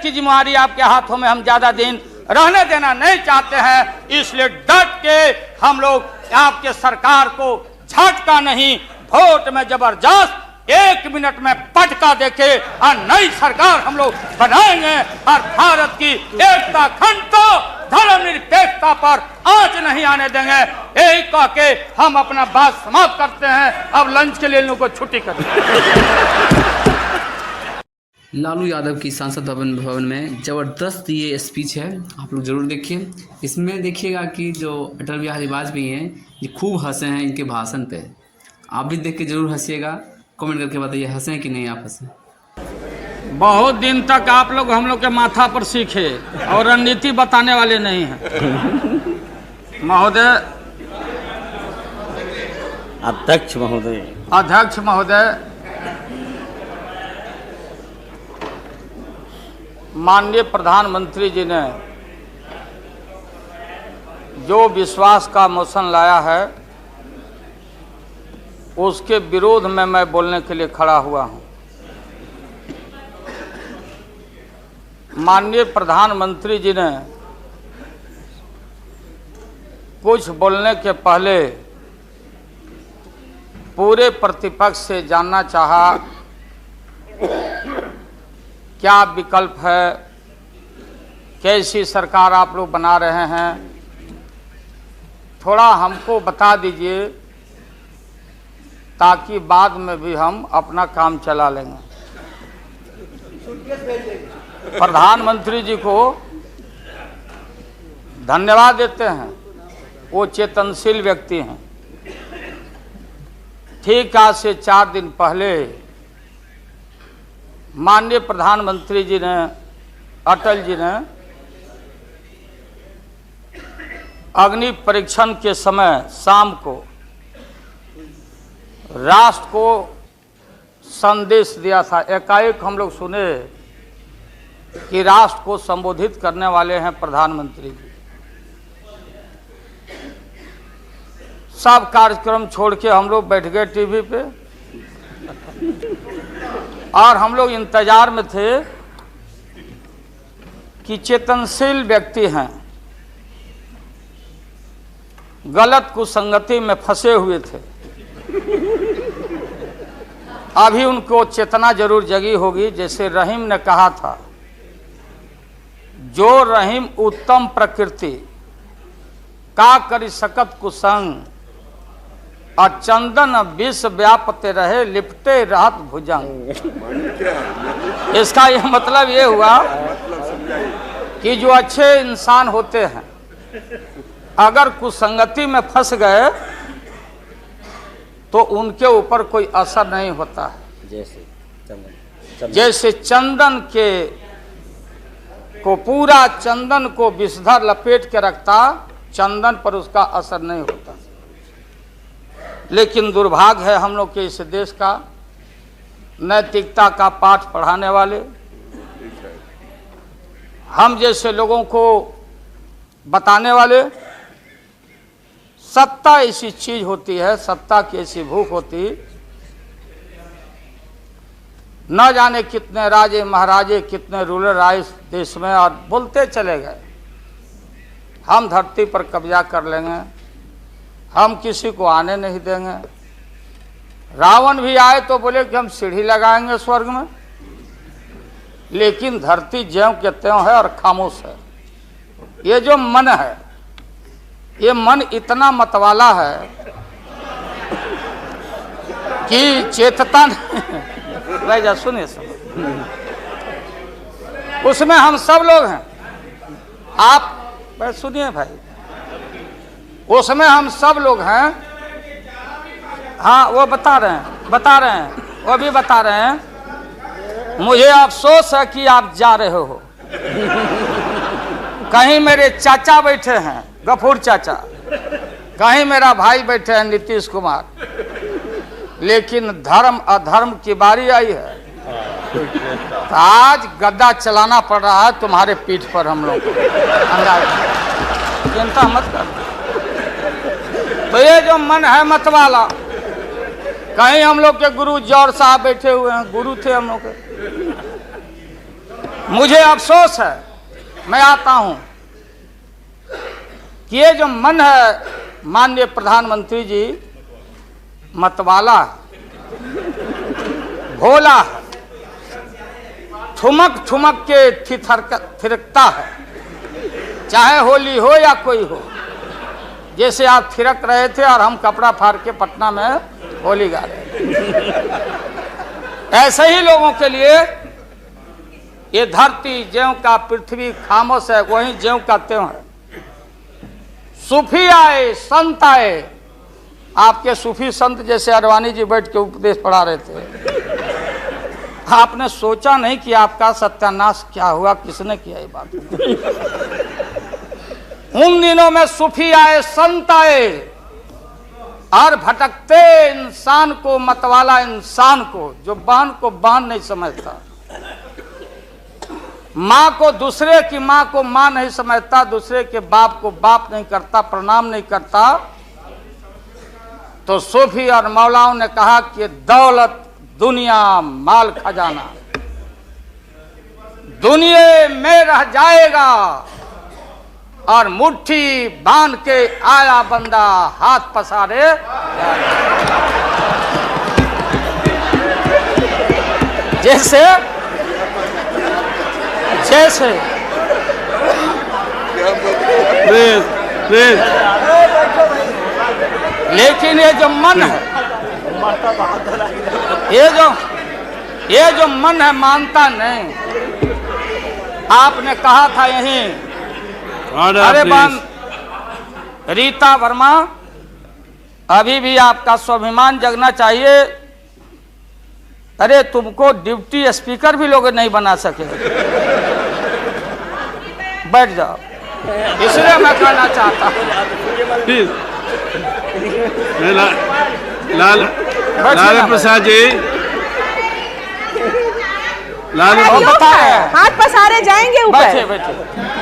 की जिम्मेदारी आपके हाथों में हम ज्यादा दिन रहने देना नहीं चाहते हैं। इसलिए डट के हम लोग आपके सरकार को झटका नहीं, वोट में जबरदस्त 1 मिनट में पटका देके और नई सरकार हम लोग बनाएंगे और भारत की एकता, अखंडता, धर्मनिरपेक्षता पर आंच नहीं आने देंगे। यही कह के हम अपना बात समाप्त करते हैं। अब लंच के लिए इन लोगों को छुट्टी कर लालू यादव की सांसद भवन में ज़बरदस्त ये स्पीच है, आप लोग ज़रूर देखिए। इसमें देखिएगा कि जो अटल बिहारी वाजपेयी हैं ये खूब हंसे हैं इनके भाषण पे। आप भी देख के ज़रूर हंसिएगा, कमेंट करके बताइए हंसे कि नहीं आप हंसे। बहुत दिन तक आप लोग हम लोग के माथा पर सीखे और रणनीति बताने वाले नहीं हैं। महोदय, अध्यक्ष महोदय, माननीय प्रधानमंत्री जी ने जो विश्वास का मोशन लाया है उसके विरोध में मैं बोलने के लिए खड़ा हुआ हूं। माननीय प्रधानमंत्री जी ने कुछ बोलने के पहले पूरे प्रतिपक्ष से जानना चाहा क्या विकल्प है, कैसी सरकार आप लोग बना रहे हैं, थोड़ा हमको बता दीजिए ताकि बाद में भी हम अपना काम चला लेंगे। प्रधानमंत्री जी को धन्यवाद देते हैं, वो चेतनशील व्यक्ति हैं। ठीक आज से 4 दिन पहले माननीय प्रधानमंत्री जी ने, अटल जी ने अग्नि परीक्षण के समय शाम को राष्ट्र को संदेश दिया था। एकाएक हम लोग सुने कि राष्ट्र को संबोधित करने वाले हैं प्रधानमंत्री जी। सब कार्यक्रम छोड़ के हम लोग बैठ गए टीवी पे और हम लोग इंतजार में थे कि चेतनशील व्यक्ति हैं, गलत कुसंगति में फंसे हुए थे, अभी उनको चेतना जरूर जगी होगी। जैसे रहीम ने कहा था, जो रहीम उत्तम प्रकृति का करी सकत कुसंग और चंदन विष व्यापते रहे लिपटे रहत भुजंग। इसका यह मतलब ये हुआ कि जो अच्छे इंसान होते हैं अगर कुसंगति में फंस गए तो उनके ऊपर कोई असर नहीं होता है। जैसे चंदन के को पूरा चंदन को विषधर लपेट के रखता, चंदन पर उसका असर नहीं होता। लेकिन दुर्भाग्य है हम लोग के इस देश का, नैतिकता का पाठ पढ़ाने वाले हम जैसे लोगों को बताने वाले, सत्ता ऐसी चीज होती है, सत्ता की ऐसी भूख होती, न जाने कितने राजे महाराजे कितने रूलर आए इस देश में और बोलते चले गए हम धरती पर कब्जा कर लेंगे, हम किसी को आने नहीं देंगे। रावण भी आए तो बोले कि हम सीढ़ी लगाएंगे स्वर्ग में, लेकिन धरती ज्यों के त्यों है और खामोश है। ये जो मन है, ये मन इतना मतवाला है कि चेतता नहीं। जा सुनिए उसमें हम सब लोग हैं, आप सुनिए भाई, उसमें हम सब लोग हैं। हाँ वो बता रहे हैं, वो भी बता रहे हैं। मुझे अफसोस है कि आप जा रहे हो, कहीं मेरे चाचा बैठे हैं गफूर चाचा, कहीं मेरा भाई बैठे हैं नीतीश कुमार, लेकिन धर्म अधर्म की बारी आई है तो आज गद्दा चलाना पड़ रहा है तुम्हारे पीठ पर हम लोग को। चिंता मत कर। तो ये जो मन है मत वाला, कहीं हम लोग के गुरु जौहर साहब बैठे हुए हैं, गुरु थे हम लोग के, मुझे अफसोस है, मैं आता हूं कि ये जो मन है माननीय प्रधानमंत्री जी मतवाला है, भोला है, ठुमक ठुमक के थिरकता है, चाहे होली हो या कोई हो। जैसे आप थिरक रहे थे और हम कपड़ा फाड़ के पटना में होली गा रहे थे। ऐसे ही लोगों के लिए ये धरती ज्यों का पृथ्वी खामोश है, वहीं ज्यों का त्यों है। सूफी आए, संत आए, आपके सूफी संत जैसे अडवाणी जी बैठ के उपदेश पढ़ा रहे थे। आपने सोचा नहीं कि आपका सत्यानाश क्या हुआ, किसने किया ये बात। उन दिनों में सूफी आए, संत आए और भटकते इंसान को, मतवाला इंसान को, जो बांध को बांध नहीं समझता, माँ को दूसरे की माँ को माँ नहीं समझता, दूसरे के बाप को बाप नहीं करता, प्रणाम नहीं करता, तो सूफी और मौलाओं ने कहा कि दौलत, दुनिया, माल खजाना दुनिया में रह जाएगा और मुट्ठी बांध के आया बंदा हाथ पसारे। जैसे जैसे लेकिन ये जो मन है, ये जो मन है मानता नहीं। आपने कहा था यहीं, अरे बन रीता वर्मा, अभी भी आपका स्वाभिमान जगना चाहिए। अरे तुमको डिप्टी स्पीकर भी लोग नहीं बना सके। बैठ जाओ, इसलिए मैं कहना चाहता हूँ। लालू प्रसाद जी, हाथ पसारे जाएंगे ऊपर। बैठे बैठे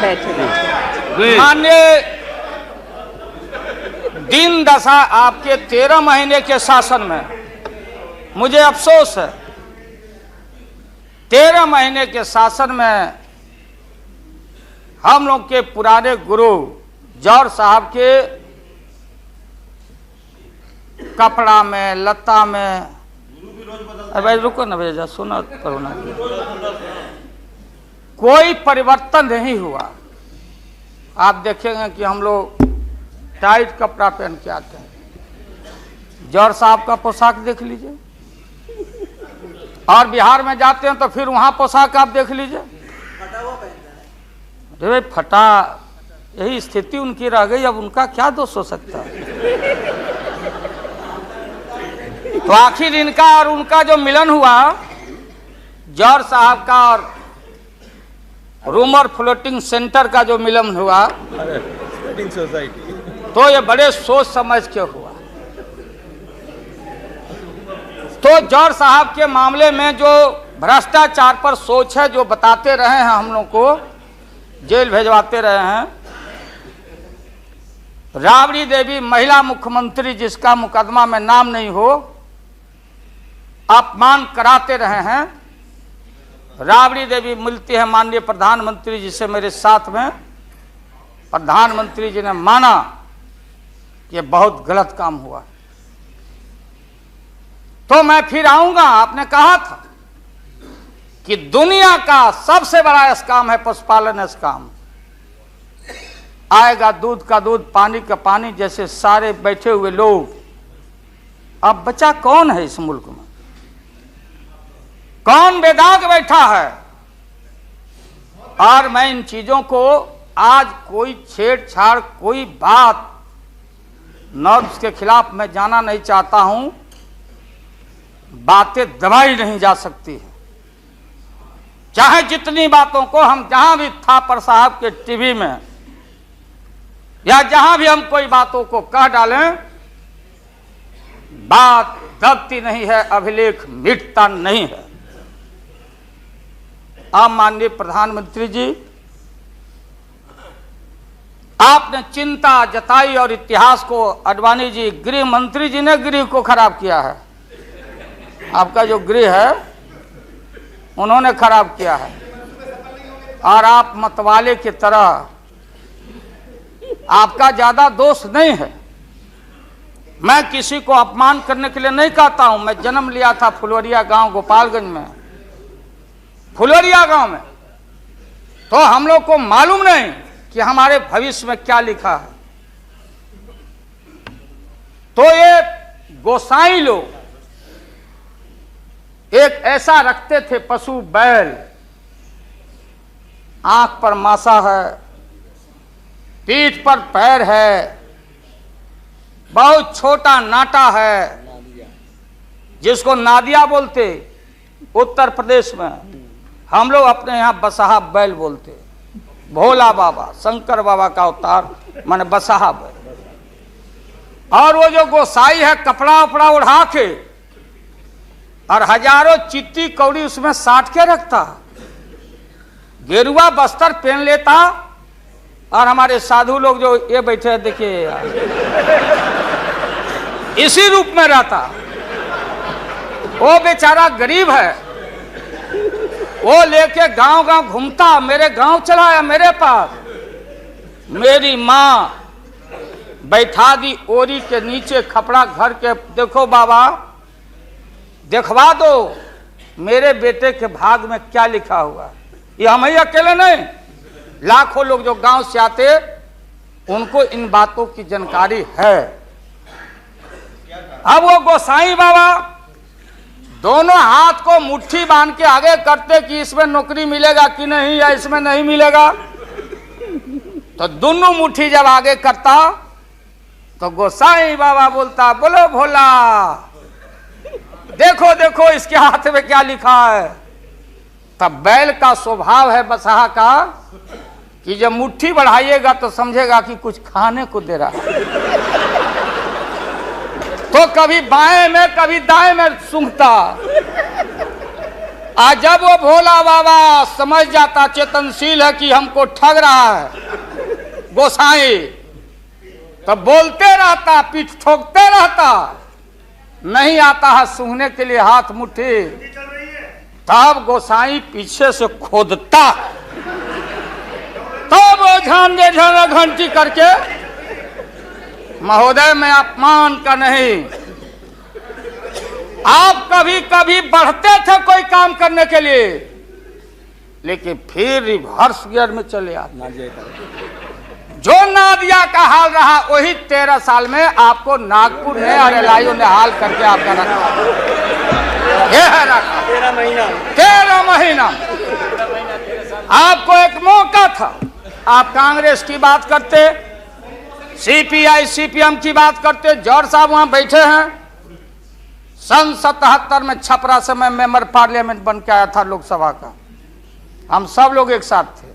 बैठे। माननीय दिन दशा आपके 13 महीने के शासन में, मुझे अफसोस है 13 महीने के शासन में हम लोग के पुराने गुरु जौहर साहब के कपड़ा में, लता में, अरे भाई रुको ना भैया, सुना करो ना, कोई परिवर्तन नहीं हुआ। आप देखेंगे कि हम लोग टाइट कपड़ा पहन के आते हैं। जौहर साहब का पोशाक देख लीजिए, और बिहार में जाते हैं तो फिर वहां पोशाक आप देख लीजिए, अरे भाई फटा, यही स्थिति उनकी रह गई। अब उनका क्या दोष हो सकता है? तो आखिर इनका और उनका जो मिलन हुआ, जौहर साहब का और रूमर फ्लोटिंग सेंटर का जो मिलन हुआ, तो ये बड़े सोच समझ के हुआ। तो जौहर साहब के मामले में जो भ्रष्टाचार पर सोच है, जो बताते रहे हैं, हम लोग को जेल भेजवाते रहे हैं। राबड़ी देवी महिला मुख्यमंत्री, जिसका मुकदमा में नाम नहीं हो, अपमान कराते रहे हैं। राबड़ी देवी मिलती है माननीय प्रधानमंत्री जी से मेरे साथ में, प्रधानमंत्री जी ने माना कि बहुत गलत काम हुआ। तो मैं फिर आऊंगा। आपने कहा था कि दुनिया का सबसे बड़ा स्काम है पशुपालन स्काम। आएगा दूध का दूध, पानी का पानी, जैसे सारे बैठे हुए लोग। अब बचा कौन है इस मुल्क में? कौन बेदाग बैठा है? और मैं इन चीजों को आज कोई छेड़छाड़, कोई बात नॉर्म्स के खिलाफ मैं जाना नहीं चाहता हूं। बातें दबाई नहीं जा सकती है, चाहे जितनी बातों को हम जहां भी थापर साहब के टीवी में या जहां भी हम कोई बातों को कह डालें, बात दबती नहीं है, अभिलेख मिटता नहीं है। अब माननीय प्रधानमंत्री जी, आपने चिंता जताई और इतिहास को, अडवाणी जी, गृह मंत्री जी ने गृह को खराब किया है। आपका जो गृह है उन्होंने खराब किया है। और आप मतवाले की तरह, आपका ज्यादा दोष नहीं है। मैं किसी को अपमान करने के लिए नहीं कहता हूं। मैं जन्म लिया था फुलवरिया गांव गोपालगंज में, फुलवरिया गांव में, तो हम लोग को मालूम नहीं कि हमारे भविष्य में क्या लिखा है। तो ये गोसाई लोग एक ऐसा रखते थे पशु बैल, आंख पर मासा है, पीठ पर पैर है, बहुत छोटा नाटा है, जिसको नादिया बोलते उत्तर प्रदेश में। हम लोग अपने यहाँ बसहा बैल बोलते। भोला बाबा, शंकर बाबा का अवतार माने बसहा बैल। और वो जो गोसाई है कपड़ा उपड़ा उड़ा के और हजारों चिट्टी कौड़ी उसमें साट के रखता, गेरुआ बस्तर पहन लेता, और हमारे साधु लोग जो ये बैठे हैं देखिए इसी रूप में रहता। वो बेचारा गरीब है, वो लेके गांव गांव घूमता, मेरे गांव चला आया मेरे पास। मेरी माँ बैठा दी ओरी के नीचे खपड़ा घर के, देखो बाबा दिखवा दो मेरे बेटे के भाग में क्या लिखा हुआ। ये हम ही अकेले नहीं, लाखों लोग जो गांव से आते उनको इन बातों की जानकारी है। अब वो गोसाई बाबा दोनों हाथ को मुट्ठी बांध के आगे करते कि इसमें नौकरी मिलेगा कि नहीं, या इसमें नहीं मिलेगा। तो दोनों मुट्ठी जब आगे करता तो गोसाई बाबा बोलता, बोलो भोला, देखो देखो इसके हाथ में क्या लिखा है। तब बैल का स्वभाव है बसहा का कि जब मुट्ठी बढ़ाइएगा तो समझेगा कि कुछ खाने को दे रहा है, तो कभी बाएं में कभी दाएं में सूंघता। आज जब वो भोला बाबा समझ जाता, चेतनशील है कि हमको ठग रहा है गोसाई, तो बोलते रहता, पीठ ठोकते रहता, नहीं आता है सूंघने के लिए हाथ मुट्ठी। तब गोसाई पीछे से खोदता, तब वो ध्यान दे घंटी करके, महोदय मैं अपमान का नहीं, आप कभी कभी बढ़ते थे कोई काम करने के लिए, लेकिन फिर रिवर्स गियर में चले आते। जो नादिया का हाल रहा वही 13 साल में आपको नागपुर ने और एलआईओ ने हाल करके आपका रखा। ये है रखा 13 महीना। आपको एक मौका था, आप कांग्रेस की बात करते, सीपीआई सीपीएम की बात करते। जौहर साहब वहां बैठे हैं। सन 77 में छपरा से मैं मेंबर पार्लियामेंट बन के आया था लोकसभा का। हम सब लोग एक साथ थे,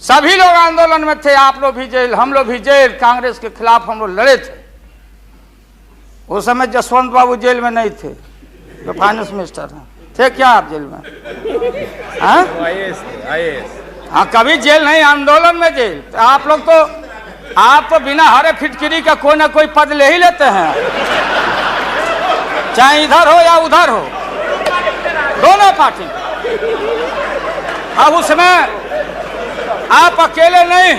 सभी लोग आंदोलन में थे। आप लोग भी जेल, हम लोग भी जेल, कांग्रेस के खिलाफ हम लोग लड़े थे। उस समय जसवंत बाबू जेल में नहीं थे, जो फाइनेंस मिनिस्टर हैं। थे क्या आप जेल में? हाँ, कभी जेल नहीं, आंदोलन में जेल। तो आप लोग तो, आप तो बिना हरे फिटकिरी का कोई ना कोई पद ले ही लेते हैं, चाहे इधर हो या उधर हो, दोनों पार्टी। अब उसमें आप अकेले नहीं,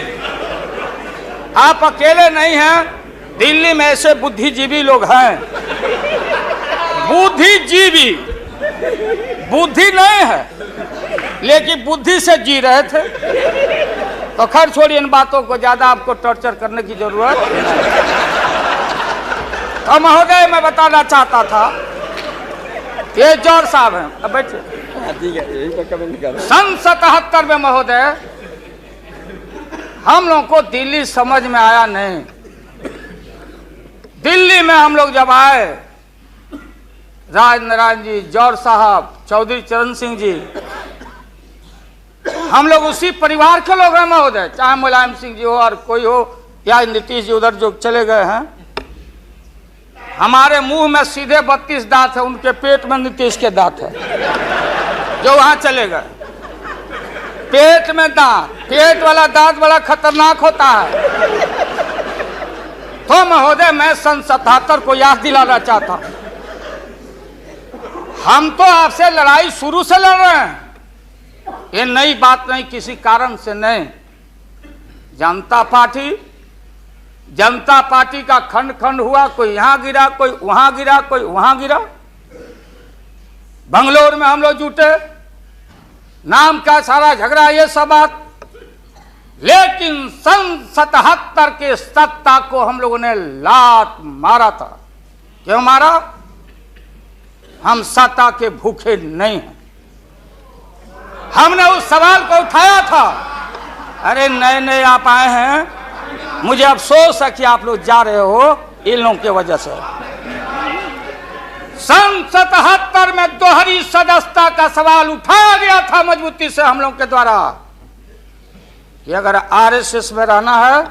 आप अकेले नहीं हैं। दिल्ली में ऐसे बुद्धिजीवी लोग हैं, बुद्धिजीवी, बुद्धि नहीं है लेकिन बुद्धि से जी रहे थे। तो खैर छोड़िए इन बातों को, ज्यादा आपको टॉर्चर करने की जरूरत नहीं। तो महोदय मैं बताना चाहता था, ये जौहर साहब हैं, अब बैठिए। सन 77 में महोदय हम लोग को दिल्ली समझ में आया नहीं। दिल्ली में हम लोग जब आए, राज नारायण जी, जौहर साहब, चौधरी चरण सिंह जी, हम लोग उसी परिवार के लोग हैं महोदय, चाहे मुलायम सिंह जी हो और कोई हो, या नीतीश जी उधर जो चले गए हैं। हमारे मुंह में सीधे 32 दांत है, उनके पेट में नीतीश के दांत है, जो वहां चले गए। पेट में दांत, पेट वाला दांत बड़ा खतरनाक होता है। तो महोदय मैं सन 77 को याद दिलाना चाहता हूं, हम तो आपसे लड़ाई शुरू से लड़ रहे हैं। ये नई बात नहीं, किसी कारण से नहीं। जनता पार्टी का खंड खंड हुआ, कोई यहां गिरा, कोई वहां गिरा, कोई वहां गिरा। बंगलोर में हम लोग जुटे, नाम का सारा झगड़ा, ये सब बात। लेकिन सन 77 के सत्ता को हम लोगों ने लात मारा था। क्यों मारा? हम सत्ता के भूखे नहीं हैं। हमने उस सवाल को उठाया था। अरे नए नए आप आए हैं, मुझे अफसोस है कि आप लोग जा रहे हो इन लोगों की वजह से। सन 77 में दोहरी सदस्यता का सवाल उठाया गया था मजबूती से हम लोगों के द्वारा कि अगर आरएसएस में रहना है,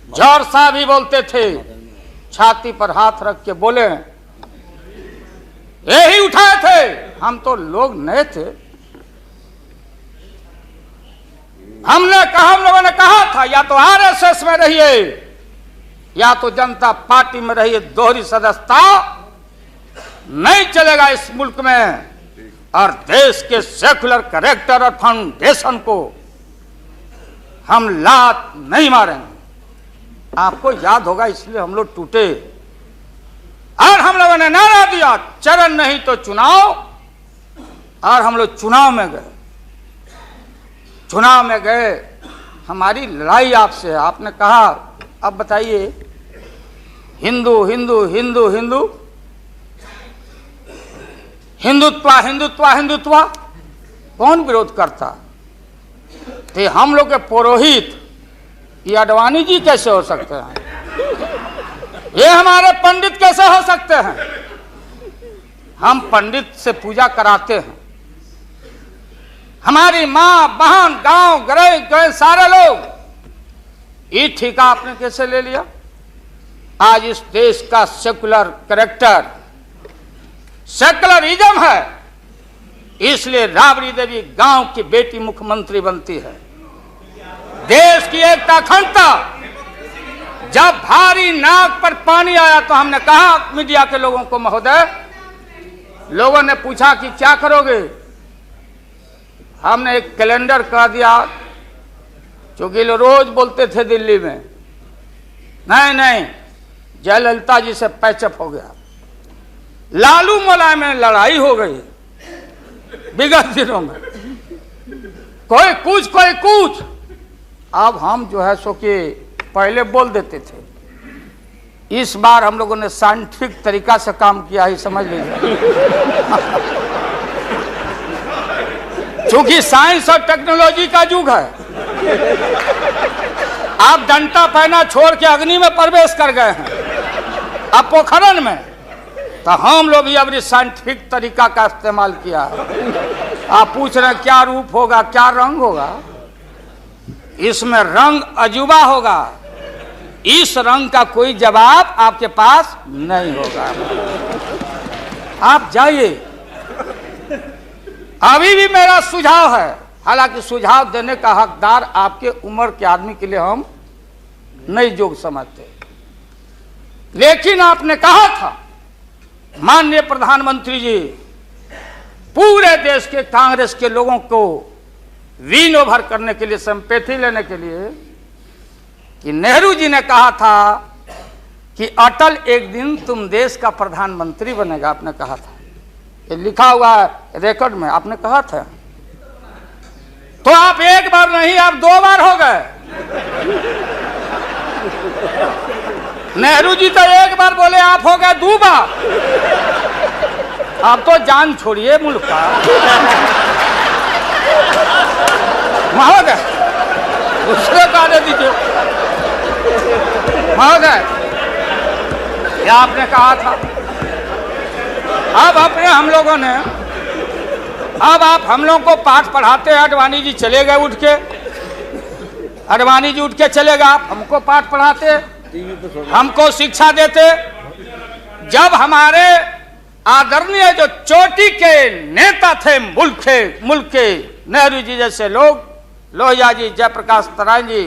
जौहर साहब भी बोलते थे, छाती पर हाथ रख के बोले, यही उठाए थे। हम तो लोग नए थे, हम लोगों ने कहा था या तो आरएसएस में रहिए या तो जनता पार्टी में रहिए, दोहरी सदस्यता नहीं चलेगा इस मुल्क में। और देश के सेकुलर कैरेक्टर और फाउंडेशन को हम लात नहीं मारेंगे। आपको याद होगा, इसलिए हम लोग टूटे और हम लोगों ने नारा दिया, चरण नहीं तो चुनाव। और हम लोग चुनाव में गए। हमारी लड़ाई आपसे है। आपने कहा अब बताइए, हिंदू हिंदू हिंदू हिंदू हिंदुत्व हिंदुत्व हिंदुत्व कौन विरोध करता? थे हम लोग के पुरोहित, ये अडवाणी जी कैसे हो सकते हैं? ये हमारे पंडित कैसे हो सकते हैं? हम पंडित से पूजा कराते हैं। हमारी माँ बहन गांव गए सारे लोग। ये ठेका आपने कैसे ले लिया? आज इस देश का सेकुलर कैरेक्टर, सेकुलरिज्म है, इसलिए राबड़ी देवी गांव की बेटी मुख्यमंत्री बनती है। देश की एकता अखंडता। जब भारी नाक पर पानी आया तो हमने कहा मीडिया के लोगों को, महोदय, लोगों ने पूछा कि क्या करोगे? हमने एक कैलेंडर कर दिया, क्योंकि लोग रोज बोलते थे दिल्ली में, नहीं जयललिता जी से पैचअप हो गया, लालू मुलायम में लड़ाई हो गई विगत दिनों में, कोई कुछ। अब हम जो है सो कि पहले बोल देते थे। इस बार हम लोगों ने साइंटिफिक तरीका से काम किया ही, समझ लीजिए। क्योंकि साइंस और टेक्नोलॉजी का युग है। आप डंडा पहना छोड़ के अग्नि में प्रवेश कर गए हैं, अब पोखरण में। तो हम लोग भी अब साइंटिफिक तरीका का इस्तेमाल किया है। आप पूछ रहे हैं क्या रूप होगा, क्या रंग होगा? इसमें रंग अजूबा होगा। इस रंग का कोई जवाब आपके पास नहीं होगा। आप जाइए। अभी भी मेरा सुझाव है, हालांकि सुझाव देने का हकदार आपके उम्र के आदमी के लिए हम नहीं योग्य समझते, लेकिन आपने कहा था माननीय प्रधानमंत्री जी, पूरे देश के कांग्रेस के लोगों को विन ओवर करने के लिए, संपैथी लेने के लिए, कि नेहरू जी ने कहा था कि अटल एक दिन तुम देश का प्रधानमंत्री बनेगा। आपने कहा था, ये लिखा हुआ है रिकॉर्ड में, आपने कहा था। तो आप एक बार नहीं, आप 2 बार हो गए। नेहरू जी तो एक बार बोले, आप हो गए 2 बार। आप तो जान छोड़िए मुल्क का। महोदय, दूसरे का दे दीजिए। महोदय, क्या आपने कहा था? अब अपने हम लोगों ने, अब आप हम लोगों को पाठ पढ़ाते हैं। अडवाणी जी चले गए उठ के, अडवाणी जी उठ के चले गए, आप हमको पाठ पढ़ाते, हमको शिक्षा देते। जब हमारे आदरणीय जो चोटी के नेता थे मुल्क के नेहरू जी जैसे लोग, लोहिया जी, जयप्रकाश नारायण जी,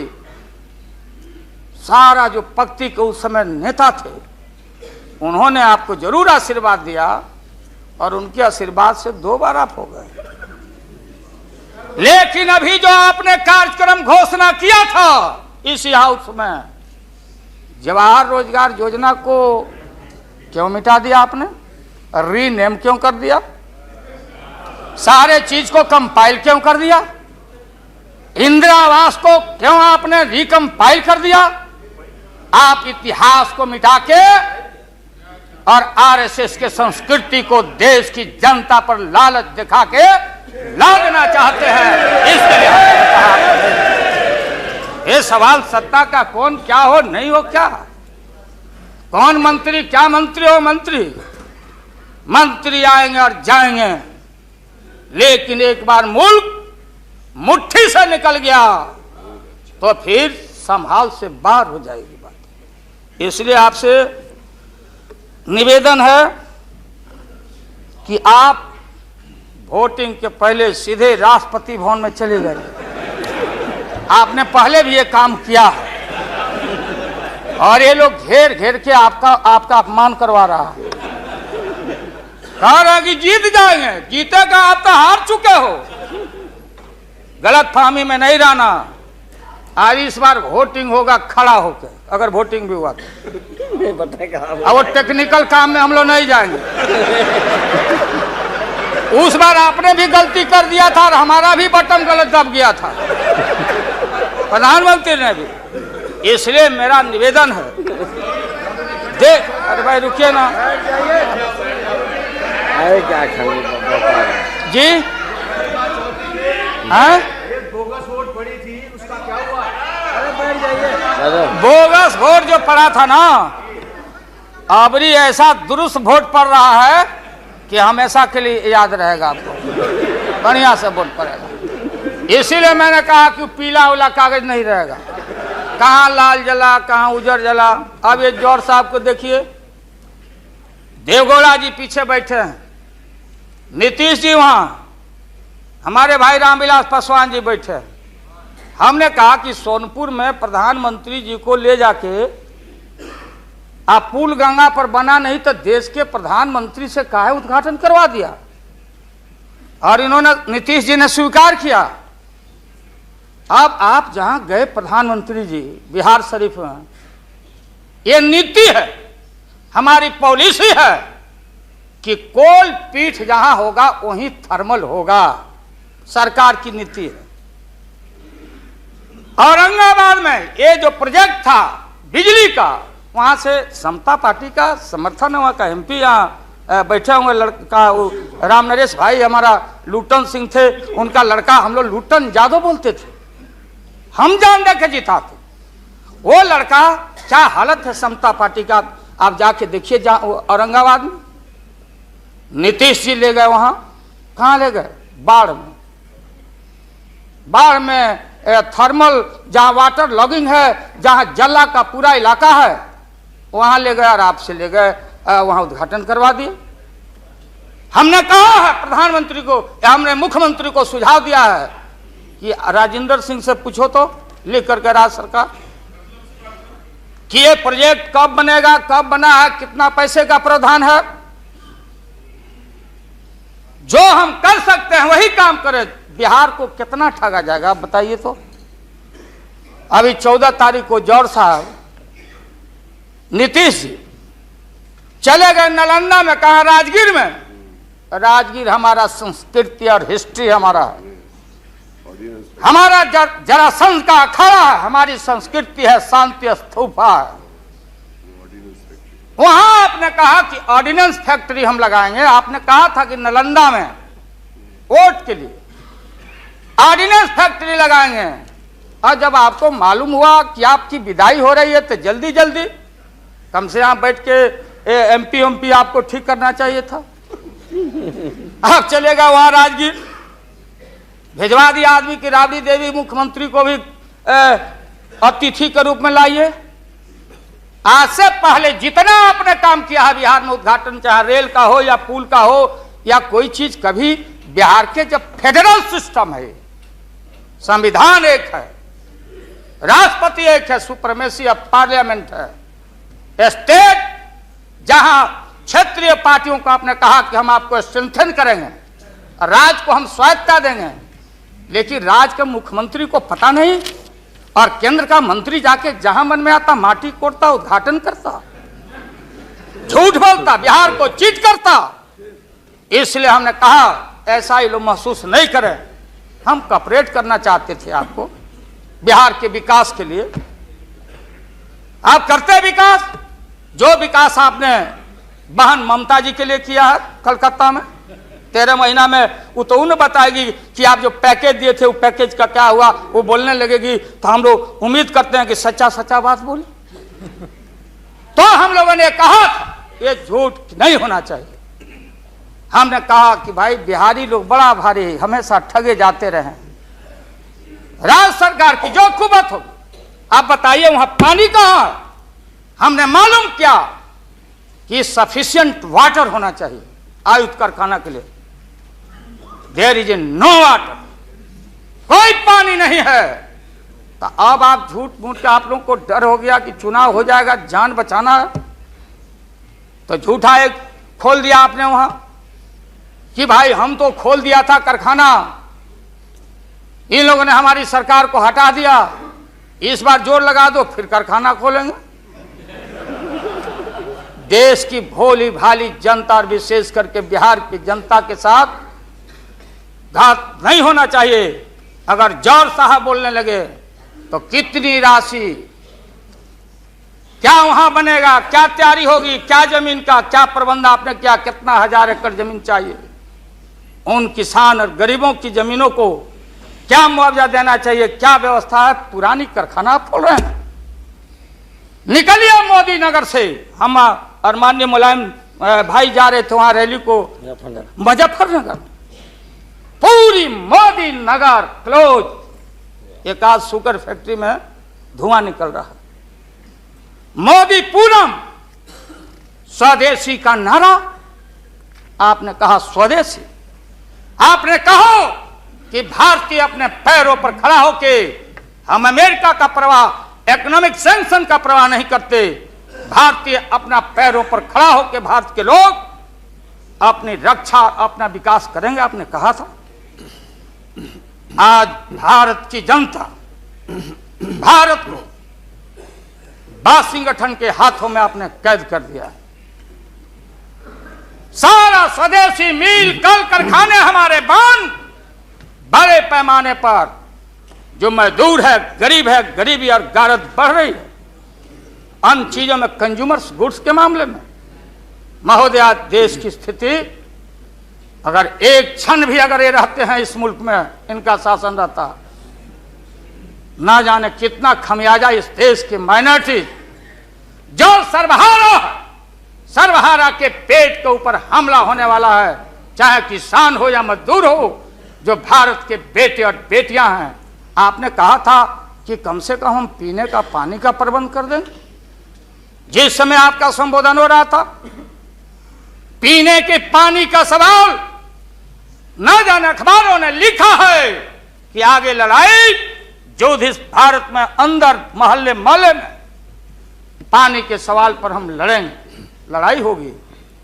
सारा जो पक्ति के उस समय नेता थे, उन्होंने आपको जरूर आशीर्वाद दिया और उनके आशीर्वाद से 2 बार आप हो गए। लेकिन अभी जो आपने कार्यक्रम घोषणा किया था इसी हाउस में, जवाहर रोजगार योजना को क्यों मिटा दिया आपने? रीनेम क्यों कर दिया? सारे चीज को कंपाइल क्यों कर दिया? इंदिरा आवास को क्यों आपने रिकंपाइल कर दिया? आप इतिहास को मिटा के और आरएसएस के संस्कृति को देश की जनता पर लालच दिखा के लादना चाहते हैं। इसके लिए हमने कहा ये सवाल सत्ता का कौन क्या हो नहीं हो, क्या कौन मंत्री, क्या मंत्री हो मंत्री, मंत्री आएंगे और जाएंगे, लेकिन एक बार मुल्क मुट्ठी से निकल गया तो फिर संभाल से बाहर हो जाएगी बात। इसलिए आपसे निवेदन है कि आप वोटिंग के पहले सीधे राष्ट्रपति भवन में चले गए। आपने पहले भी ये काम किया है और ये लोग घेर घेर के आपका अपमान करवा रहा है। कह रहा कि जीत जाएंगे, जीतेगा, आप तो हार चुके हो। गलत फहमी में नहीं रहना। आज इस बार वोटिंग होगा खड़ा होकर, अगर वोटिंग भी हुआ तो। अब वो टेक्निकल काम में हम लोग नहीं जाएंगे। उस बार आपने भी गलती कर दिया था और हमारा भी बटन गलत दब गया था, प्रधानमंत्री ने भी। इसलिए मेरा निवेदन है, देख, अरे भाई रुकिए ना। अरे क्या जी हाँ, बोगस वोट पड़ी थी, उसका क्या हुआ? बोगस वोट जो पड़ा था ना, अबरी ऐसा दुरुस्त वोट पड़ रहा है कि हमेशा के लिए याद रहेगा आपको, बढ़िया से वोट पड़ेगा। इसीलिए मैंने कहा कि पीला वाला कागज नहीं रहेगा, कहाँ लाल जला कहाँ उजर जला। अब ये जौहर साहब को देखिए, देवगौड़ा जी पीछे बैठे हैं, नीतीश जी वहां, हमारे भाई रामविलास पासवान जी बैठे हैं। हमने कहा कि सोनपुर में प्रधानमंत्री जी को ले जाके आप पुल गंगा पर बना नहीं तो देश के प्रधानमंत्री से काहे उद्घाटन करवा दिया, और इन्होंने, नीतीश जी ने स्वीकार किया। अब आप जहां गए प्रधानमंत्री जी बिहार शरीफ में, ये नीति है, हमारी पॉलिसी है कि कोल पीठ जहां होगा वहीं थर्मल होगा, सरकार की नीति है। औरंगाबाद में ये जो प्रोजेक्ट था बिजली का, वहां से समता पार्टी का समर्थन है, वहां का एमपी यहाँ बैठे हुए लड़का राम नरेश भाई हमारा लूटन सिंह थे, उनका लड़का हम लोग लूटन यादव बोलते थे, हम जान दे के जीता थे। वो लड़का क्या हालत है समता पार्टी का, आप जाके देखिए औरंगाबाद में। नीतीश जी ले गए वहां, कहां ले गए? बाढ़ में। बाढ़ में थर्मल जहां वाटर लॉगिंग है, जहां जला का पूरा इलाका है, वहां ले गए और आपसे ले गए, वहां उद्घाटन करवा दिए। हमने कहा है प्रधानमंत्री को, हमने मुख्यमंत्री को सुझाव दिया है कि राजेंद्र सिंह से पूछो तो, लिख करके राज्य सरकार कि ये प्रोजेक्ट कब बनेगा, कब बना है, कितना पैसे का प्रावधान है। जो हम कर सकते हैं वही काम करें। बिहार को कितना ठगा जाएगा आप बताइए तो। अभी 14 तारीख को जौहर साहब, नीतीश जी चले गए नालंदा में, कहा राजगीर में। राजगीर हमारा संस्कृति और हिस्ट्री हमारा है, हमारा जरासंध का अखाड़ा है, हमारी संस्कृति है, शांति स्तूपा है। वहां आपने कहा कि ऑर्डिनेंस फैक्ट्री हम लगाएंगे। आपने कहा था कि नालंदा में वोट के लिए ऑर्डिनेंस फैक्ट्री लगाएंगे, और जब आपको मालूम हुआ कि आपकी विदाई हो रही है तो जल्दी जल्दी कम से यहाँ बैठ के एमपी आपको ठीक करना चाहिए था। आप चले गए वहां राजगीर, भिजवा दिया आदमी की राबड़ी देवी मुख्यमंत्री को भी अतिथि के रूप में लाइए। आज से पहले जितना आपने काम किया है बिहार में, उद्घाटन चाहे रेल का हो या पुल का हो या कोई चीज, कभी बिहार के जब फेडरल सिस्टम है, संविधान एक है, राष्ट्रपति एक है, सुप्रीमेसी ऑफ पार्लियामेंट है, स्टेट जहां क्षेत्रीय पार्टियों को आपने कहा कि हम आपको स्ट्रेंथन करेंगे, राज्य को हम स्वायत्तता देंगे, लेकिन राज्य के मुख्यमंत्री को पता नहीं, और केंद्र का मंत्री जाके जहां मन में आता माटी कोड़ता, उद्घाटन करता, झूठ बोलता, बिहार को चीट करता। इसलिए हमने कहा ऐसा ही लोग महसूस नहीं करें। हम कॉपरेट करना चाहते थे आपको बिहार के विकास के लिए। आप करते विकास, जो विकास आपने बहन ममता जी के लिए किया है कलकत्ता में 13 महीना में, वो तो उन्हें बताएगी कि आप जो पैकेज दिए थे वो पैकेज का क्या हुआ, वो बोलने लगेगी। तो हम लोग उम्मीद करते हैं कि सच्चा सच्चा बात बोले। तो हम लोगों ने कहा था ये झूठ नहीं होना चाहिए। हमने कहा कि भाई बिहारी लोग बड़ा भारी, हमेशा ठगे जाते रहे। राज्य सरकार की जो कुबत हो, आप बताइए वहां पानी कहां है? हमने मालूम किया कि सफिशिएंट वाटर होना चाहिए आयुध कारखाना के लिए। देयर इज नो वाटर, कोई पानी नहीं है। तो अब आप झूठ मूठ के आप लोगों को डर हो गया कि चुनाव हो जाएगा, जान बचाना है, तो झूठा एक खोल दिया आपने वहां कि भाई हम तो खोल दिया था कारखाना, इन लोगों ने हमारी सरकार को हटा दिया, इस बार जोर लगा दो फिर कारखाना खोलेंगे। देश की भोली भाली जनता और विशेष करके बिहार की जनता के साथ घात नहीं होना चाहिए। अगर जौहर साहब बोलने लगे तो कितनी राशि, क्या वहां बनेगा, क्या तैयारी होगी, क्या जमीन का क्या प्रबंध आपने किया, कितना 1000 एकड़ जमीन चाहिए, उन किसान और गरीबों की जमीनों को क्या मुआवजा देना चाहिए, क्या व्यवस्था है। पुरानी कारखाना खोल रहे हैं। निकलिए मोदी नगर से। हम और माननीय मुलायम भाई जा रहे थे वहां रैली को मुजफ्फरनगर, पूरी मोदी नगर क्लोज। एक आज शुगर फैक्ट्री में धुआं निकल रहा है। मोदी पूरम, स्वदेशी का नारा आपने कहा, स्वदेशी आपने कहो कि भारतीय अपने पैरों पर खड़ा होके, हम अमेरिका का प्रवाह, इकोनॉमिक सैंक्शन का प्रवाह नहीं करते। भारतीय अपना पैरों पर खड़ा होके भारत के लोग अपनी रक्षा, अपना विकास करेंगे, आपने कहा था। आज भारत की जनता भारत को वाशिंगटन के हाथों में आपने कैद कर दिया है। सारा स्वदेशी मिल कल कारखाने हमारे बंद, बड़े पैमाने पर जो मजदूर है, गरीबी और गारत बढ़ रही है। अन्य चीजों में, कंज्यूमर्स गुड्स के मामले में महोदया, देश की स्थिति अगर एक क्षण भी अगर ये रहते हैं इस मुल्क में, इनका शासन रहता, ना जाने कितना खमियाजा इस देश की माइनॉरिटी जो सर्वहारा के पेट के ऊपर हमला होने वाला है, चाहे किसान हो या मजदूर हो, जो भारत के बेटे और बेटियां हैं। आपने कहा था कि कम से कम हम पीने का पानी का प्रबंध कर दें। जिस समय आपका संबोधन हो रहा था, पीने के पानी का सवाल, न जाने अखबारों ने लिखा है कि आगे लड़ाई जो इस भारत में अंदर मोहल्ले मोहल्ले में पानी के सवाल पर हम लड़ेंगे, लड़ाई होगी।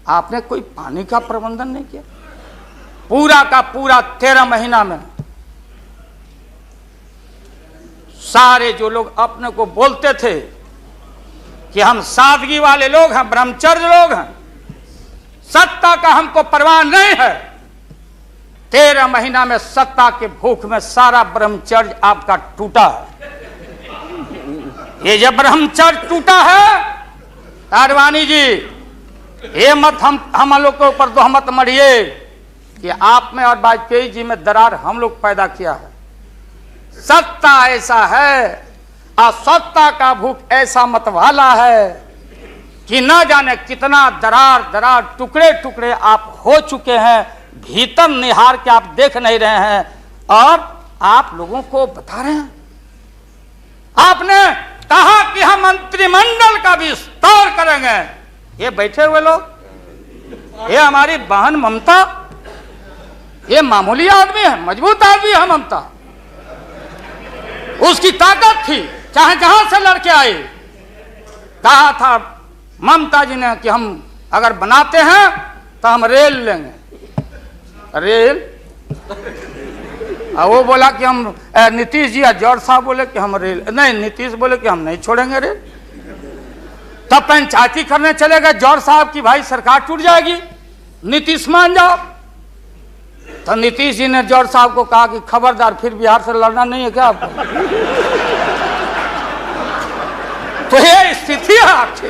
आपने कोई पानी का प्रबंधन नहीं किया। पूरा का पूरा 13 महीना में सारे जो लोग अपने को बोलते थे कि हम सादगी वाले लोग हैं, ब्रह्मचर्य लोग हैं, सत्ता का हमको परवाह नहीं है, 13 महीना में सत्ता के भूख में सारा ब्रह्मचर्य आपका टूटा है। ये जब ब्रह्मचर्य टूटा है, आडवाणी जी, ये मत हम लोग के ऊपर तोहमत मढ़िए कि आप में और वाजपेयी जी में दरार हम लोग पैदा किया है। सत्ता ऐसा है और सत्ता का भूख ऐसा मतवाला है कि न जाने कितना दरार टुकड़े टुकड़े आप हो चुके हैं, भीतर निहार के आप देख नहीं रहे हैं और आप लोगों को बता रहे हैं। आपने कहा कि हम मंत्रिमंडल का विस्तार करेंगे। ये बैठे हुए लोग, ये हमारी बहन ममता, ये मामूली आदमी है, मजबूत आदमी है ममता। उसकी ताकत थी, चाहे जहां से लड़के आए। कहा था ममता जी ने कि हम अगर बनाते हैं तो हम रेल लेंगे। रेल और वो बोला कि हम नीतीश जी, जॉर्ज साहब बोले कि हम रेल नहीं, नीतीश बोले कि हम नहीं छोड़ेंगे रेल। तब पंचायती करने चले गए जॉर्ज साहब की भाई सरकार टूट जाएगी, नीतीश मान जाओ। तो नीतीश जी ने जॉर्ज साहब को कहा कि खबरदार, फिर बिहार से लड़ना नहीं है क्या आपको? तो ये स्थिति है आपकी।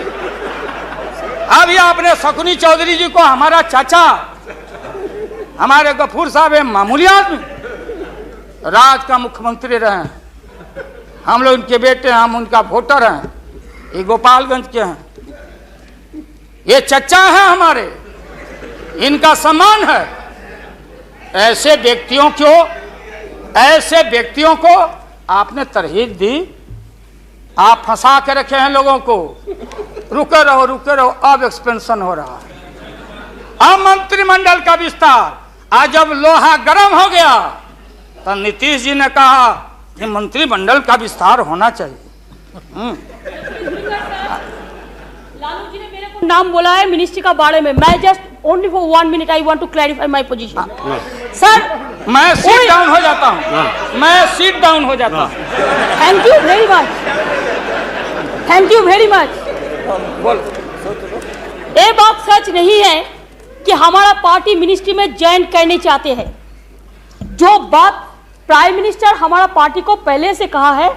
अभी आपने शकुनी चौधरी जी को, हमारा चाचा, हमारे गफूर साहब है मामूली आदमी, राज्य का मुख्यमंत्री रहे हैं, हम लोग उनके बेटे हैं, हम उनका वोटर हैं, ये गोपालगंज के हैं, ये चचा हैं हमारे, इनका सम्मान है। ऐसे व्यक्तियों को आपने तरहीब दी, आप फंसा के रखे हैं लोगों को। रुके रहो, अब एक्सपेंशन हो रहा है। अब मंत्रिमंडल का विस्तार, आज जब लोहा गर्म हो गया तो नीतीश जी ने कहा कि मंत्रिमंडल का विस्तार होना चाहिए। लालू जी ने मेरे को नाम बोला है मिनिस्ट्री का बारे में। मैं just only for 1 minute I want to clarify my position. Sir, मैं सीट डाउन हो जाता हूँ, थैंक यू वेरी मच। ये बात सच नहीं है कि हमारा पार्टी मिनिस्ट्री में ज्वाइन करने चाहते हैं। जो बात प्राइम मिनिस्टर हमारा पार्टी को पहले से कहा है,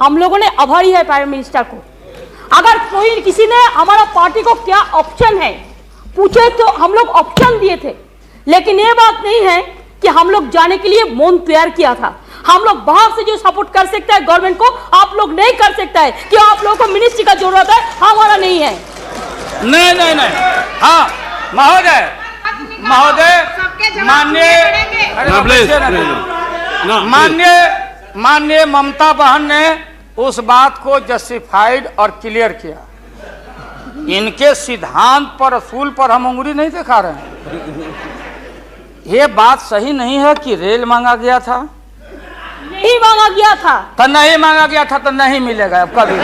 हम लोगों ने आभारी है प्राइम मिनिस्टर को। अगर कोई किसी ने हमारा पार्टी को क्या ऑप्शन है पूछे तो हम लोग ऑप्शन दिए थे, लेकिन ये बात नहीं है कि हम लोग जाने के लिए मन तैयार किया था। हम लोग बाहर से जो सपोर्ट कर सकता है गवर्नमेंट को, आप लोग नहीं कर सकता है कि आप लोगों को मिनिस्ट्री का जरूरत है, हमारा नहीं है। नहीं। हाँ महोदय, माननीय ममता बहन ने उस बात को जस्टिफाइड और क्लियर किया। इनके सिद्धांत पर, असूल पर हम उंगली नहीं दिखा रहे हैं। ये बात सही नहीं है कि रेल मांगा गया था, नहीं मांगा गया था तो नहीं मांगा गया था तो नहीं मिलेगा अब कभी।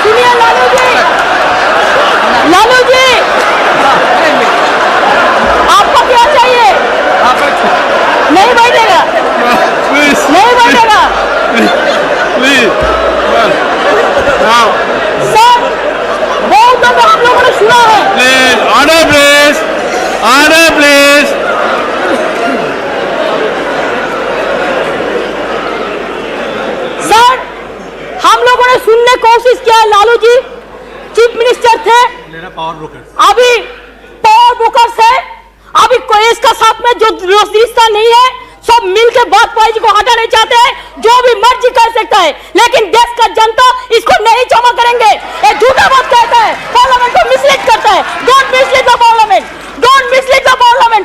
सुनिए लालू जी, आपको क्या चाहिए? नहीं बैठेगा, नहीं बैठेगा सर। बहुत दफा हम लोगों ने सुना है। Order please. सर, हम लोगों ने सुनने की कोशिश किया। लालू जी चीफ मिनिस्टर थे, अभी पावर ब्रोकर्स है, अभी कोई इसका साथ में जो रिश्ता नहीं है, सब मिलकर बात बाजी को हटाना चाहते हैं। जो भी मर्जी कर सकता है, लेकिन देश का जनता इसको नहीं क्षमा करेंगे। ये झूठा बात कहता है, पार्लियामेंट को मिसलीड करता है। Don't mislead the parliament,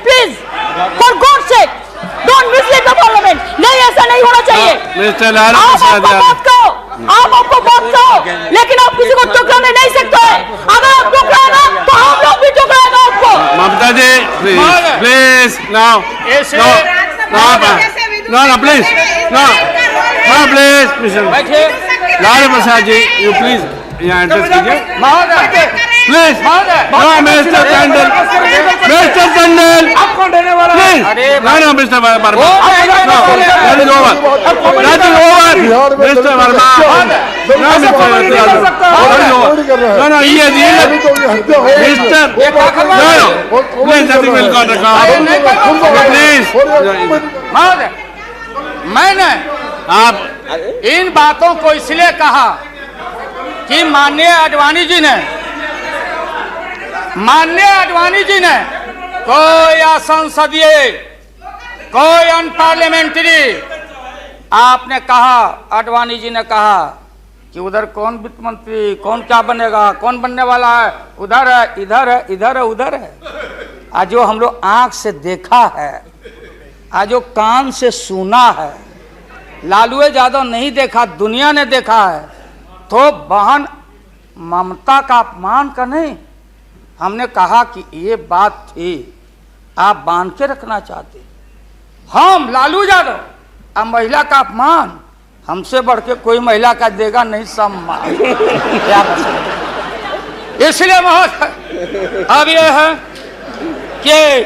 please, for God sake, don't mislead the parliament. नहीं, ऐसा नहीं होना चाहिए। आप आपको बात कहो, लेकिन आप किसी को टुकराने नहीं सकते हैं। अगर आप टुकराएगा तो हम लोग भी टुकराएगा आपको। Mamata ji please now please Lalu Prasad ji, you please यहाँ एड्रेस कीजिए please. Mister Tandon please, no mister Verma, mister Verma, no ये mister please, nothing will got please. मैंने आप इन बातों को इसलिए कहा कि माननीय आडवाणी जी ने कोई असंसदीय, कोई अनपार्लियामेंट्री, आपने कहा, आडवाणी जी ने कहा कि उधर कौन वित्त मंत्री, कौन क्या बनेगा, कौन बनने वाला है, उधर है, उधर है। आज जो हम लोग आंख से देखा है, आज जो कान से सुना है, लालू यादव नहीं देखा, दुनिया ने देखा है। तो बहन ममता का अपमान का नहीं, हमने कहा कि ये बात थी, आप बांध के रखना चाहते। हम लालू यादव, अब महिला का अपमान हमसे बढ़ के कोई महिला का देगा नहीं सम्मान। इसलिए महोदय अब ये है कि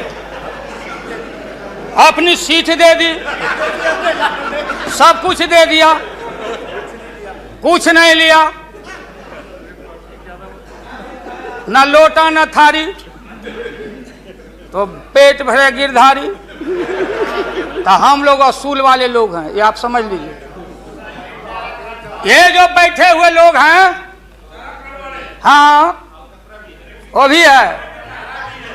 अपनी सीट दे दी, सब कुछ दे दिया, कुछ नहीं लिया, न लोटा न थारी, तो पेट भरे गिरधारी। तो हम लोग असूल वाले लोग हैं, ये आप समझ लीजिए। ये जो बैठे हुए लोग हैं, हाँ वो भी है,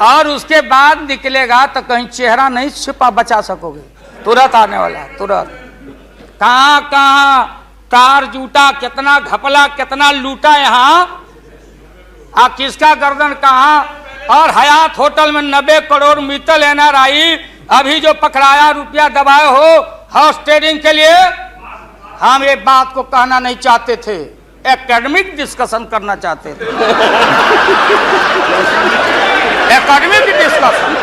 और उसके बाद निकलेगा तो कहीं चेहरा नहीं छिपा बचा सकोगे, तुरंत आने वाला है, तुरंत। कहाँ कहाँ कार जूटा, कितना घपला, कितना लूटा यहाँ, किसका गर्दन कहाँ। और हयात होटल में 90 करोड़ मित्तल NRI अभी जो पकड़ाया, रुपया दबाए हो हाउस ट्रेडिंग के लिए। हम ये बात को कहना नहीं चाहते थे, एकेडमिक डिस्कशन करना चाहते थे। एकेडमिक डिस्कशन,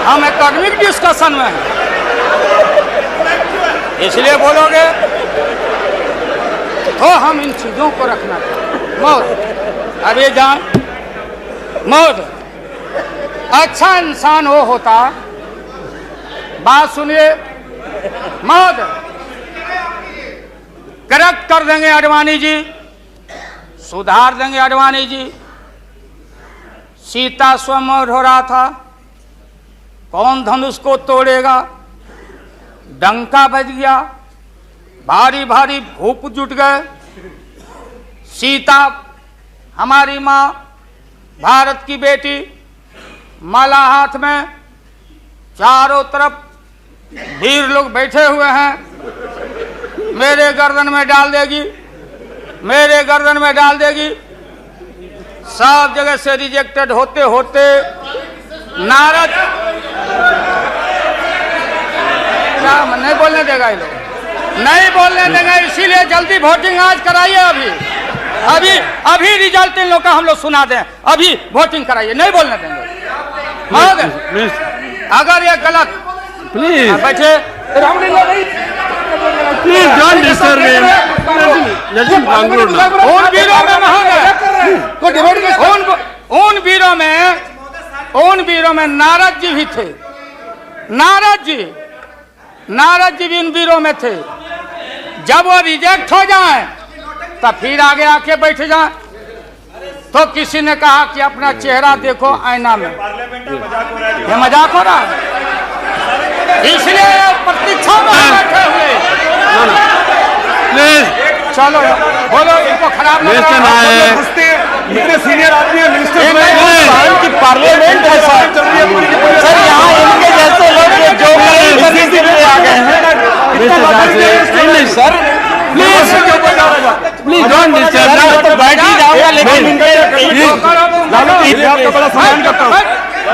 हम एकेडमिक डिस्कशन में हैं, इसलिए बोलोगे तो हम इन चीजों को रखना चाहिए। मौत अभी जान, मौत अच्छा इंसान वो होता, बात सुनिए, मौत करेक्ट कर देंगे आडवाणी जी, सुधार देंगे आडवाणी जी। सीता स्वयंवर हो रहा था, कौन धनुष को तोड़ेगा, डंका बज गया, भारी भारी भूप जुट गए। सीता हमारी माँ, भारत की बेटी, माला हाथ में, चारों तरफ वीर लोग बैठे हुए हैं। मेरे गर्दन में डाल देगी, मेरे गर्दन में डाल देगी। सब जगह से रिजेक्टेड होते होते नारद, क्या नहीं बोलने देगा ये लोग, नहीं बोलने देगा, इसीलिए जल्दी वोटिंग आज कराइए। अभी अभी रिजल्ट इन लोग का हम लोग सुना दें, अभी वोटिंग कराइए, नहीं बोलने देंगे। अगर ये गलत, प्लीज बैठे, please don't disturb him, let him conclude now. उन वीरों में उन वीरों में नारद जी भी थे, नारद जी भी इन वीरों में थे। जब वो रिजेक्ट हो जाए तब फिर आगे आके बैठ जाए। तो किसी ने कहा कि अपना चेहरा देखो आईना में, ये मजाक हो रहा है, इसलिए प्रतीक्षा में बैठे हुए। प्लीज चलो बोलो, इनको खराब लग रहा है, इतने सीनियर आदमी है, मिनिस्टर की पार्लियामेंट है सर, यहाँ इनके जैसे लोग जो करने के लिए आ गए हैं सर। प्लीज डोंट डिस्टर्ब, तो बैठ ही जाऊंगा, लेकिन आपका बड़ा सम्मान करता हूँ।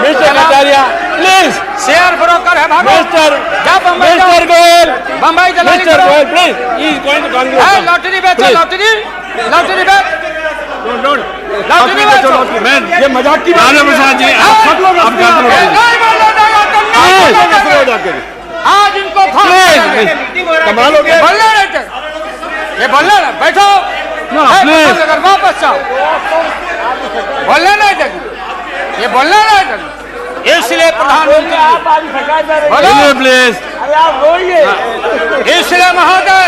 Mister Acharya please, share broker है भागो। मिस्टर गोयल, बम्बई दलाली मिस्टर करो। Goyal please, he is going to conclude. Lottery बेचो, लॉटरी बेच, लॉटरी बेचो। मैं ये मजाक की राणा प्रसाद जी, आप कंक्लूड आज इनको कमाल हो गया। बोलने रहते, ये बोलने ना, बैठो, अगर वापस जाओ, बोलने नहीं देंगे, ये बोलने नहीं देंगे। इसलिए प्रधानमंत्री बोलो प्लीज, इसलिए महोदय,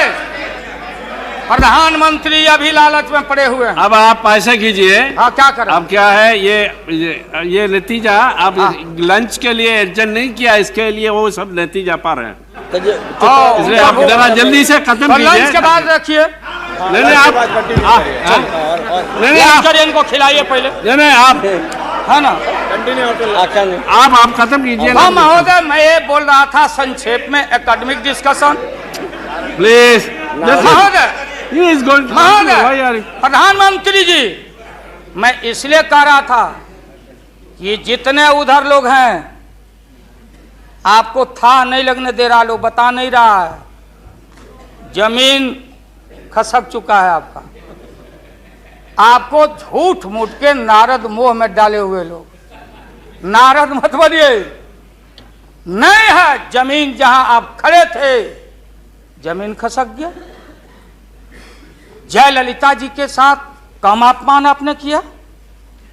प्रधानमंत्री अभी लालच में पड़े हुए हैं। अब आप पैसे कीजिए। हाँ, क्या करें? अब क्या है ये नतीजा, आप लंच के लिए एडजस्ट नहीं किया, इसके लिए वो सब नतीजा पा रहे हैं, इसलिए आप जरा जल्दी से खत्म कीजिए। लंच के बाद रखिए, नहीं आप नहीं आप इनको खिलाइए पहले, नहीं आप है ना, आप खत्म कीजिए। हाँ महोदय, मैं ये बोल रहा था संक्षेप में, एकेडमिक डिस्कशन। प्लीज महोदय, महोदय, प्रधानमंत्री जी, मैं इसलिए कह रहा था कि जितने उधर लोग हैं, आपको था नहीं लगने दे रहा, लोग बता नहीं रहा है, जमीन खसक चुका है आपका। आपको झूठ मूठ के नारद मोह में डाले हुए लोग, नारद मत बनिए, नहीं है जमीन, जहां आप खड़े थे जमीन खसक गया। जयललिता जी के साथ कम अपमान आपने किया,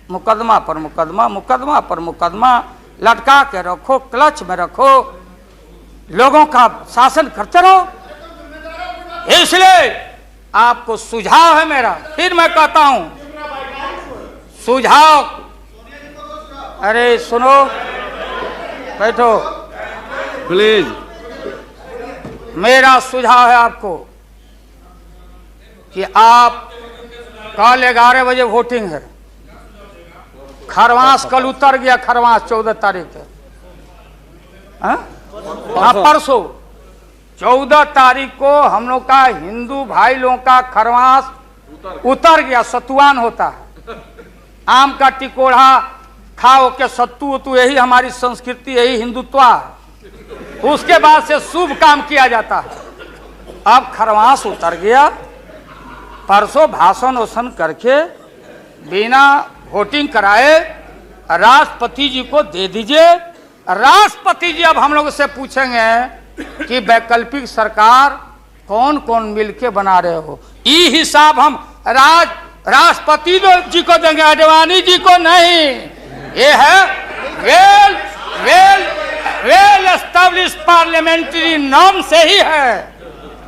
मुकदमा पर मुकदमा, मुकदमा पर मुकदमा, लटका के रखो, क्लच में रखो, लोगों का शासन करते रहो। इसलिए आपको सुझाव है मेरा, फिर मैं कहता हूं सुझाव, अरे सुनो, बैठो, प्लीज। मेरा सुझाव है आपको कि आप कल 11 बजे वोटिंग है, खरवास कल उतर गया, खरवास 14 तारीख है, परसों 14 तारीख को हम लोग का हिंदू भाई लोगों का खरवास उतर गया, सतुआन होता है, आम का टिकोड़ा खाओ के सत्तू उतू, यही हमारी संस्कृति, यही हिंदुत्व है। उसके बाद से शुभ काम किया जाता है। अब खरवास उतर गया, परसों भाषण वोषण करके बिना वोटिंग कराए राष्ट्रपति जी को दे दीजिए। राष्ट्रपति जी अब हम लोग से पूछेंगे कि वैकल्पिक सरकार कौन कौन मिलके बना रहे हो, ये हिसाब हम राष्ट्रपति जी को देंगे, आडवाणी जी को नहीं। ये है वेल एस्टेब्लिश पार्लियामेंट्री नॉर्म से ही है,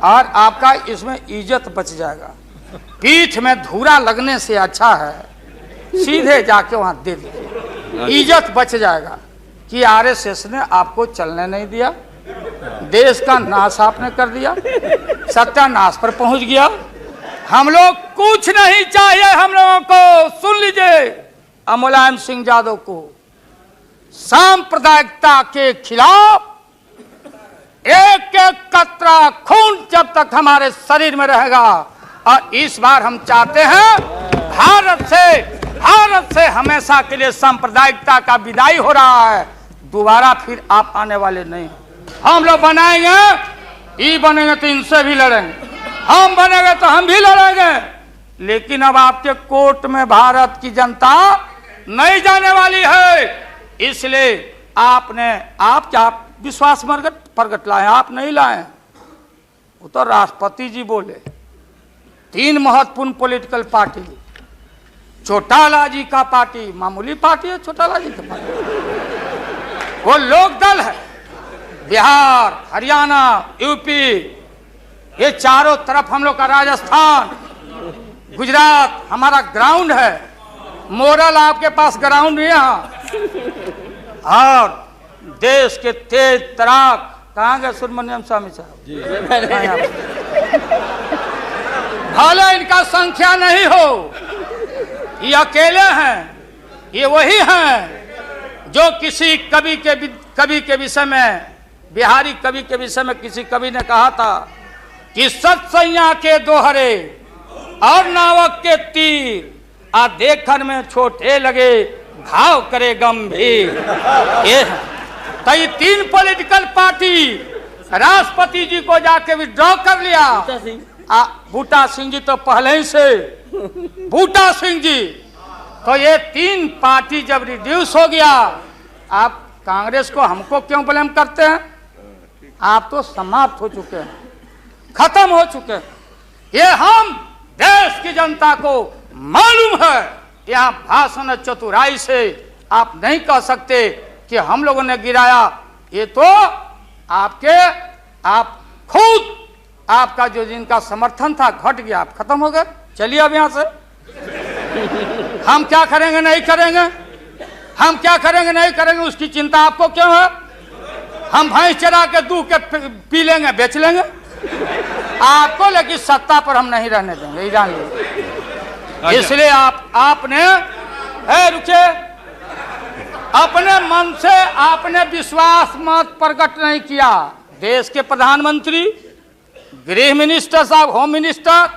और आपका इसमें इज्जत बच जाएगा। पीठ में धूरा लगने से अच्छा है सीधे जाके वहां दे दीजिए, इज्जत बच जाएगा। कि आरएसएस ने आपको चलने नहीं दिया, देश का नाश आपने कर दिया, सत्यानाश पर पहुंच गया। हम लोग कुछ नहीं चाहिए, हम लोगों को सुन लीजिए, मुलायम सिंह यादव को सांप्रदायिकता के खिलाफ एक एक कतरा खून जब तक हमारे शरीर में रहेगा, और इस बार हम चाहते हैं भारत से हमेशा के लिए सांप्रदायिकता का विदाई हो रहा है। दोबारा फिर आप आने वाले नहीं। हम लोग बनाएंगे, ये बनेंगे तो इनसे भी लड़ेंगे, हम बनेंगे तो हम भी लड़ेंगे, लेकिन अब आपके कोर्ट में भारत की जनता नहीं जाने वाली है। इसलिए आप क्या विश्वास प्रगट लाए, आप नहीं लाए, वो तो राष्ट्रपति जी बोले। 3 महत्वपूर्ण पॉलिटिकल पार्टी, चौटाला जी का पार्टी मामूली पार्टी है, चौटाला जी का पार्टी वो लोक दल है, बिहार, हरियाणा, यूपी, ये चारों तरफ हम लोग का, राजस्थान, गुजरात हमारा ग्राउंड है। मोरल आपके पास ग्राउंड यहाँ, और देश के तेज तराक कहाँ गए सुब्रमण्यम स्वामी साहब, भले इनका संख्या नहीं हो, ये अकेले हैं, ये वही हैं जो किसी कवि के विषय में, बिहारी कवि के विषय में किसी कवि ने कहा था कि सत्सैया के दोहरे और नावक के तीर, आ देखन में छोटे लगे घाव करे गंभीर। ये तो ये 3 पॉलिटिकल पार्टी राष्ट्रपति जी को जाके विड्रॉ कर लिया। बूटा सिंह जी तो पहले ही से, बूटा सिंह जी, तो ये 3 पार्टी जब रिड्यूस हो गया, आप कांग्रेस को हमको क्यों ब्लेम करते हैं? आप तो समाप्त हो चुके हैं, खत्म हो चुके हैं। ये हम देश की जनता को मालूम है, यहाँ भाषण चतुराई से आप नहीं कह सकते कि हम लोगों ने गिराया। ये तो आप खुद, आपका जो जिनका समर्थन था घट गया, आप खत्म हो गए। चलिए अब यहाँ से हम क्या करेंगे नहीं करेंगे, हम क्या करेंगे नहीं करेंगे, उसकी चिंता आपको क्यों है? हम भैंस चरा के दूध के पी लेंगे, बेच लेंगे आपको, लेकिन सत्ता पर हम नहीं रहने देंगे, ये जान लीजिए। इसलिए आपने रुके, अपने मन से आपने विश्वास मत प्रकट नहीं किया। देश के प्रधानमंत्री, गृह मिनिस्टर साहब, होम मिनिस्टर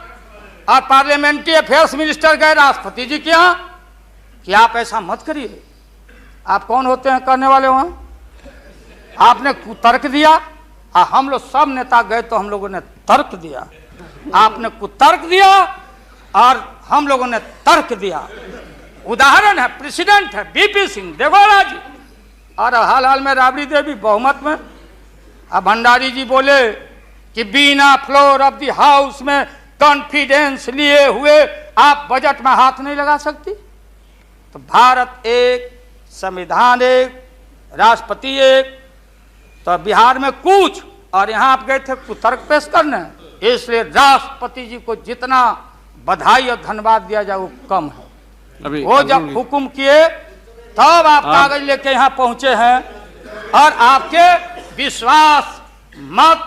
और पार्लियामेंट्री अफेयर्स मिनिस्टर गए राष्ट्रपति जी के यहाँ कि आप ऐसा मत करिए। आप कौन होते हैं करने वाले? वहाँ आपने कुतर्क दिया, और हम लोग सब नेता गए तो हम लोगों ने तर्क दिया। आपने कुतर्क दिया और हम लोगों ने तर्क दिया। उदाहरण है, प्रेसिडेंट है बीपी सिंह देवगौड़ा जी, और हाल में राबड़ी देवी बहुमत में। अब भंडारी जी बोले कि बिना फ्लोर ऑफ द हाउस में कॉन्फिडेंस लिए हुए आप बजट में हाथ नहीं लगा सकती। तो भारत एक, संविधान एक, राष्ट्रपति एक, तो बिहार में कुछ, और यहाँ आप गए थे तर्क पेश करने, इसलिए राष्ट्रपति जी को जितना बधाई और धन्यवाद दिया जाए वो कम है। अभी वो जब हुक्म किए तब आप कागज लेके यहाँ पहुंचे हैं, और आपके विश्वास मत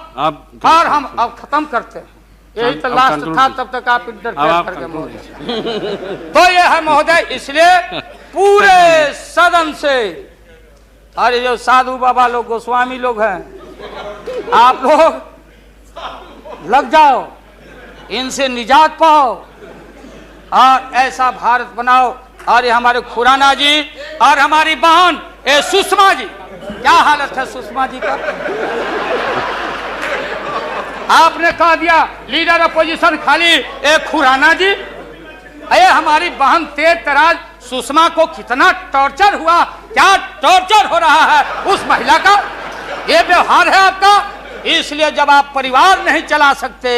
पर हम अब खत्म करते हैं। यही तो लास्ट था, तब तक आप इंटरफेयर कर गए महोदय। तो ये है महोदय, इसलिए पूरे सदन से, अरे जो साधु बाबा लोग, गोस्वामी लोग हैं, आप लोग लग जाओ, इनसे निजात पाओ और ऐसा भारत बनाओ। और ये हमारे खुराना जी और हमारी बहन सुषमा जी, क्या हालत है सुषमा जी का? आपने कह दिया लीडर अपोजिशन खाली एक खुराना जी। अरे हमारी बहन तेज तराज सुषमा को कितना टॉर्चर हुआ, क्या टॉर्चर हो रहा है उस महिला का, ये व्यवहार है आपका। इसलिए जब आप परिवार नहीं चला सकते,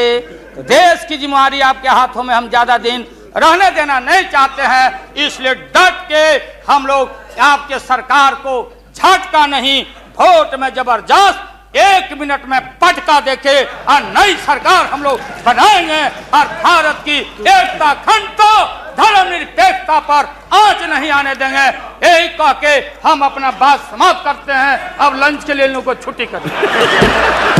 देश की जिम्मेदारी आपके हाथों में हम ज्यादा दिन रहने देना नहीं चाहते हैं, इसलिए डट के हम लोग आपके सरकार को झटका नहीं, वोट में जबरदस्त 1 मिनट में पटका देके और नई सरकार हम लोग बनाएंगे और भारत की एकता, अखंडता, धर्मनिरपेक्षता पर आंच नहीं आने देंगे। यही कह के हम अपना बात समाप्त करते हैं। अब लंच के लिए इन लोगों को छुट्टी करते हैं।